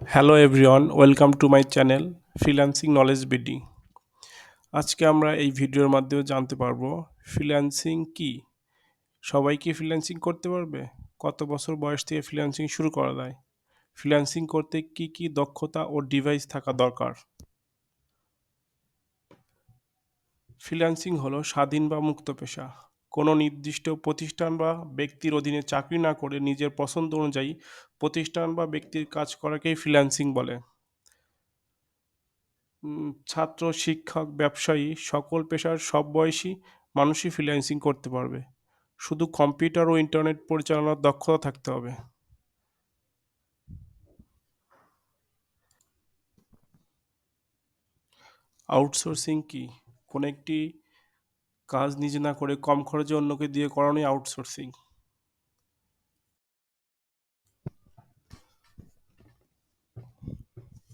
Hello everyone, welcome to my channel freelancing knowledge BD. আজকে আমরা এই ভিডিওর মাধ্যমে জানতে পারবো ফ্রিল্যান্সিং কি। সবাই কি ফ্রিল্যান্সিং করতে পারবে? কত বছর বয়স থেকে ফ্রিল্যান্সিং শুরু করা যায়? ফ্রিল্যান্সিং করতে কি কি দক্ষতা ও ডিভাইস থাকা দরকার? ফ্রিল্যান্সিং হলো স্বাধীন বা মুক্ত পেশা। কোনো নির্দিষ্ট প্রতিষ্ঠান বা ব্যক্তির অধীনে চাকরি না করে নিজের পছন্দ অনুযায়ী প্রতিষ্ঠান বা ব্যক্তির কাজ করাকেই ফ্রিল্যান্সিং বলে। ছাত্র, শিক্ষক, ব্যবসায়ী সকল পেশার সব বয়সী মানুষই ফ্রিল্যান্সিং করতে পারবে। শুধু কম্পিউটার ও ইন্টারনেট পরিচালনার দক্ষতা থাকতে হবে। আউটসোর্সিং কি? কোনো একটি কাজ নিজে না করে কম খরচে অন্যকে দিয়ে করানোই আউটসোর্সিং।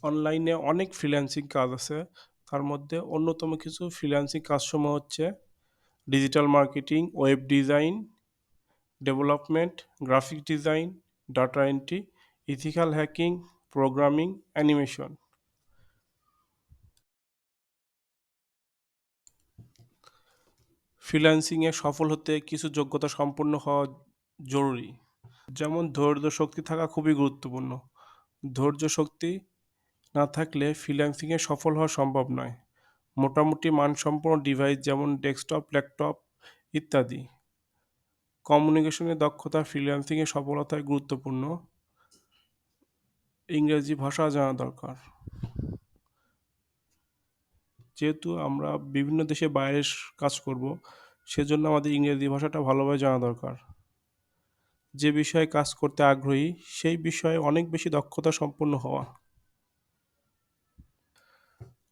অনলাইনে অনেক ফ্রিল্যান্সিং কাজ আছে। তার মধ্যে অন্যতম কিছু ফ্রিল্যান্সিং কাজসমূহ হচ্ছে digital marketing, web design, development, graphic design, data entry, ethical hacking, programming, animation. ফ্রিল্যান্সিংয়ে সফল হতে কিছু যোগ্যতা সম্পন্ন হওয়া জরুরি। যেমন ধৈর্য শক্তি থাকা খুবই গুরুত্বপূর্ণ। ধৈর্য শক্তি না থাকলে ফ্রিল্যান্সিংয়ে সফল হওয়া সম্ভব নয়। মোটামুটি মানসম্পন্ন ডিভাইস যেমন ডেস্কটপ, ল্যাপটপ ইত্যাদি। কমিউনিকেশনের দক্ষতা ফ্রিল্যান্সিংয়ে সফলতায় গুরুত্বপূর্ণ। ইংরেজি ভাষা জানা দরকার। যেহেতু আমরা বিভিন্ন দেশে বাইরে কাজ করব, সেজন্য আমাদের ইংরেজি ভাষাটা ভালোভাবে জানা দরকার। যে বিষয়ে কাজ করতে আগ্রহী সেই বিষয়ে অনেক বেশি দক্ষতা সম্পন্ন হওয়া।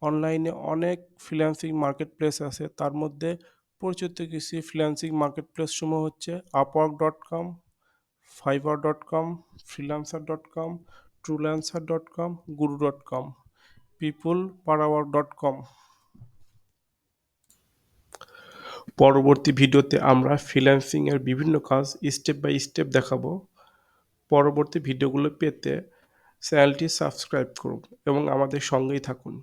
অনলাইনে অনেক ফ্রিল্যান্সিং মার্কেট প্লেস আছে, তার মধ্যে পরিচিত কিছু ফ্রিল্যান্সিং মার্কেট প্লেস সমূহ হচ্ছে আপওয়ার্ক.com, ফাইবার.com, ফ্রিল্যান্সার.com, ট্রুল্যান্সার.com, গুরু.com, পিপল পাওয়ার.com। পরবর্তী ভিডিওতে আমরা ফ্রিল্যান্সিং এর বিভিন্ন কাজ স্টেপ বাই স্টেপ দেখাবো। পরবর্তী ভিডিওগুলো পেতে চ্যানেলটি সাবস্ক্রাইব করুন এবং আমাদের সঙ্গেই থাকুন।